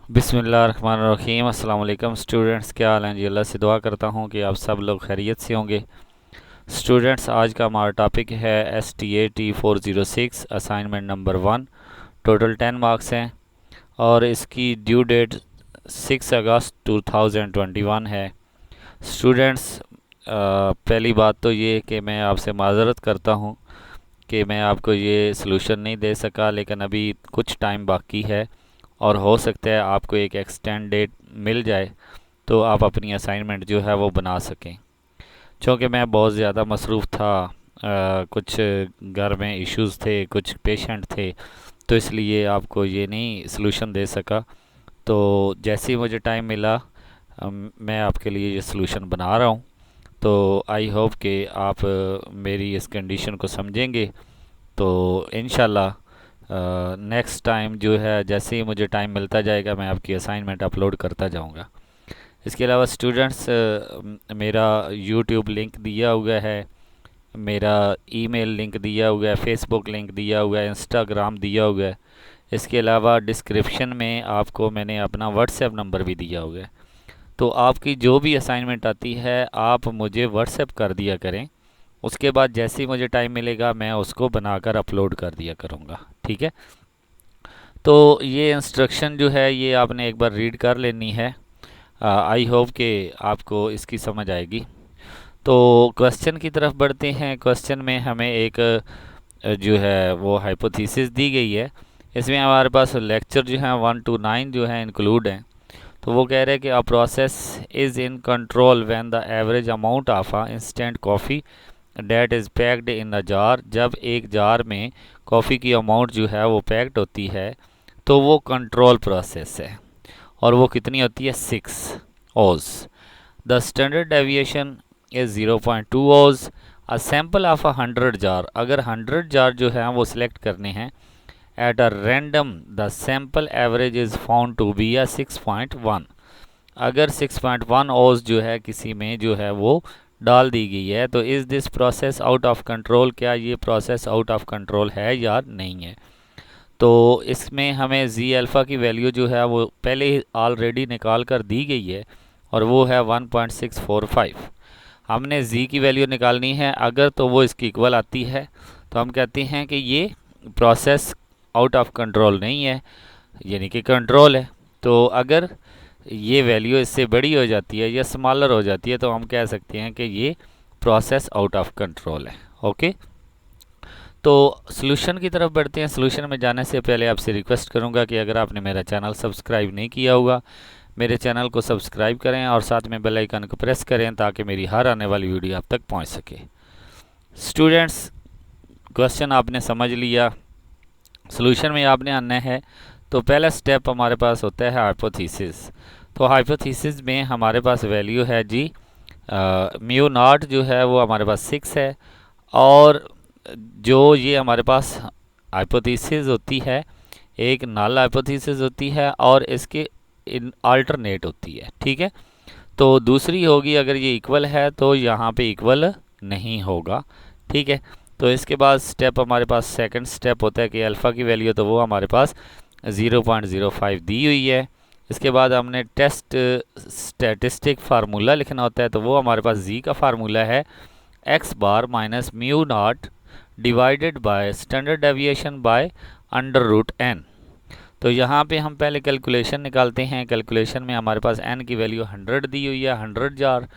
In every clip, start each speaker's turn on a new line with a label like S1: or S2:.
S1: बिस्मिल्लाहिर्रहमानिर्रहीम। अस्सलाम वालेकुम स्टूडेंट्स, क्या हाल हैं जी। अल्लाह से दुआ करता हूँ कि आप सब लोग खैरियत से होंगे। स्टूडेंट्स, आज का हमारा टॉपिक है STAT406 assignment number 1। Total 10 marks हैं और इसकी ड्यू डेट 6 अगस्त 2021 है। स्टूडेंट्स, पहली बात तो ये कि मैं आपसे माज़रत करता हूँ कि मैं आपको ये सलूशन नहीं दे सका, लेकिन अभी कुछ टाइम बाकी है और हो सकता है आपको एक एक्सटेंड डेट मिल जाए तो आप अपनी असाइनमेंट जो है वो बना सकें। चूँकि मैं बहुत ज़्यादा मसरूफ़ था, कुछ घर में इश्यूज़ थे, कुछ पेशेंट थे, तो इसलिए आपको ये नहीं सलूशन दे सका। तो जैसे ही मुझे टाइम मिला मैं आपके लिए ये सलूशन बना रहा हूँ। तो आई होप कि आप मेरी इस कंडीशन को समझेंगे। तो इंशाल्लाह नेक्स्ट टाइम जो है, जैसे ही मुझे टाइम मिलता जाएगा मैं आपकी असाइनमेंट अपलोड करता जाऊंगा। इसके अलावा स्टूडेंट्स, मेरा यूट्यूब लिंक दिया हुआ है, मेरा ईमेल लिंक दिया हुआ है, फेसबुक लिंक दिया हुआ है, इंस्टाग्राम दिया हुआ है। इसके अलावा डिस्क्रिप्शन में आपको मैंने अपना व्हाट्सएप नंबर भी दिया हुआ है। तो आपकी जो भी असाइनमेंट आती है आप मुझे व्हाट्सएप कर दिया करें। उसके बाद जैसे ही मुझे टाइम मिलेगा मैं उसको बनाकर अपलोड कर दिया करूँगा, ठीक है। तो ये इंस्ट्रक्शन जो है ये आपने एक बार रीड कर लेनी है। आई होप कि आपको इसकी समझ आएगी। तो क्वेश्चन की तरफ बढ़ते हैं। क्वेश्चन में हमें एक जो है वो हाइपोथेसिस दी गई है। इसमें हमारे पास लेक्चर जो है 1 to 9 जो है इंक्लूड हैं। तो वो कह रहे हैं कि a process is in control when the average amount of a instant coffee that is packed in a jar. जब एक जार में कॉफ़ी की अमाउंट जो है वो पैक्ड होती है तो वो कंट्रोल प्रोसेस है और वो कितनी होती है 6 ओज। The standard deviation is 0.2 oz. A sample of a 100 jar. अगर 100 जार जो है वो सिलेक्ट करने हैं at a random, the sample average is found to be a 6.1। अगर 6.1 ओज जो है किसी में जो है वो डाल दी गई है तो is this process out of control. क्या ये प्रोसेस आउट ऑफ कंट्रोल है या नहीं है। तो इसमें हमें जी अल्फ़ा की वैल्यू जो है वो पहले ही ऑलरेडी निकाल कर दी गई है और वो है 1.645। हमने जी की वैल्यू निकालनी है। अगर तो वो इसकी इक्वल आती है तो हम कहते हैं कि ये प्रोसेस आउट ऑफ कंट्रोल नहीं है, यानी कि कंट्रोल है। तो अगर ये वैल्यू इससे बड़ी हो जाती है या स्मॉलर हो जाती है तो हम कह सकते हैं कि ये प्रोसेस आउट ऑफ कंट्रोल है। ओके, तो सॉल्यूशन की तरफ बढ़ते हैं। सॉल्यूशन में जाने से पहले आपसे रिक्वेस्ट करूंगा कि अगर आपने मेरा चैनल सब्सक्राइब नहीं किया होगा मेरे चैनल को सब्सक्राइब करें और साथ में बेल आइकन को प्रेस करें ताकि मेरी हर आने वाली वीडियो आप तक पहुंच सके। स्टूडेंट्स, क्वेश्चन आपने समझ लिया, सॉल्यूशन में आपने आना है। तो पहला स्टेप हमारे पास होता है हाइपोथेसिस। तो हाइपोथेसिस में हमारे पास वैल्यू है जी म्यू नॉट जो है वो हमारे पास 6 है। और जो ये हमारे पास हाइपोथेसिस होती है, एक नल हाइपोथेसिस होती है और इसके अल्टरनेट होती है, ठीक है। तो दूसरी होगी अगर ये इक्वल है तो यहाँ पे इक्वल नहीं होगा, ठीक है। तो इसके बाद स्टेप हमारे पास सेकंड स्टेप होता है कि अल्फ़ा की वैल्यू तो वो हमारे पास 0.05 दी हुई है। इसके बाद हमने टेस्ट स्टैटिस्टिक फार्मूला लिखना होता है। तो वो हमारे पास जी का फार्मूला है x bar minus mu not divided by standard deviation by under root n. तो यहाँ पे हम पहले कैलकुलेशन निकालते हैं। कैलकुलेशन में हमारे पास एन की वैल्यू 100 दी हुई है, 100 जार,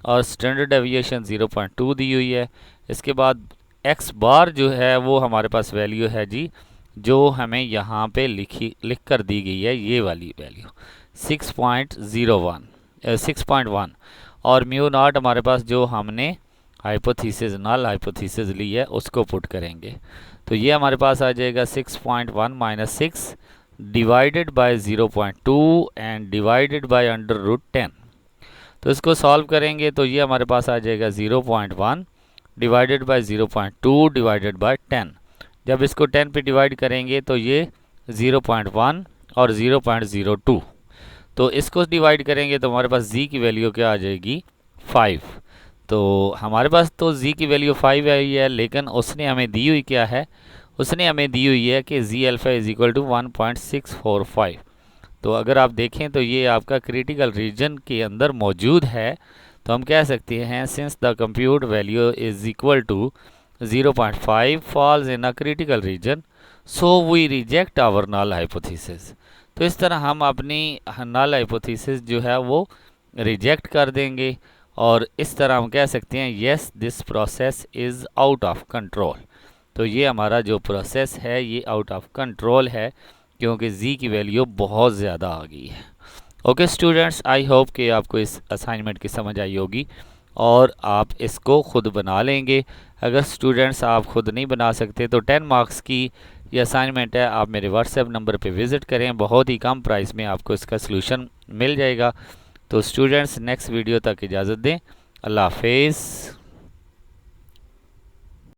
S1: और स्टैंडर्ड डेविएशन 0.2 दी हुई है। इसके बाद एक्स बार जो है वो हमारे पास वैल्यू है जी जो हमें यहाँ पे लिख कर दी गई है, ये वाली वैल्यू 6.1 और म्यू नॉट हमारे पास जो हमने हाइपोथेसिस नल हाइपोथेसिस ली है उसको पुट करेंगे। तो ये हमारे पास आ जाएगा 6.1 minus 6 divided by 0.2 and divided by under root 10। तो इसको सॉल्व करेंगे तो ये हमारे पास आ जाएगा 0.1 डिवाइडेड बाय 0.2 डिवाइडेड बाय 10। जब इसको 10 पे डिवाइड करेंगे तो ये 0.1 और 0.02। तो इसको डिवाइड करेंगे तो हमारे पास जी की वैल्यू क्या आ जाएगी 5। तो हमारे पास तो जी की वैल्यू 5 आई है, लेकिन उसने हमें दी हुई क्या है, उसने हमें दी हुई है कि जी अल्फ़ा इज इक्वल टू 1.645। तो अगर आप देखें तो ये आपका क्रिटिकल रीजन के अंदर मौजूद है, तो हम कह सकते हैं since the compute value is equal to 0.5 falls in a critical region, so we reject our null hypothesis. तो इस तरह हम अपनी नल हाइपोथेसिस जो है वो रिजेक्ट कर देंगे, और इस तरह हम कह सकते हैं yes this process is out of control. तो ये हमारा जो प्रोसेस है ये आउट ऑफ कंट्रोल है, क्योंकि z की वैल्यू बहुत ज़्यादा आ गई है। ओके स्टूडेंट्स, आई होप कि आपको इस असाइनमेंट की समझ आई होगी और आप इसको ख़ुद बना लेंगे। अगर स्टूडेंट्स आप ख़ुद नहीं बना सकते तो 10 मार्क्स की ये असाइनमेंट है, आप मेरे व्हाट्सएप नंबर पे विज़िट करें, बहुत ही कम प्राइस में आपको इसका सलूशन मिल जाएगा। तो स्टूडेंट्स नेक्स्ट वीडियो तक इजाज़त दें। अल्लाह हाफिज़।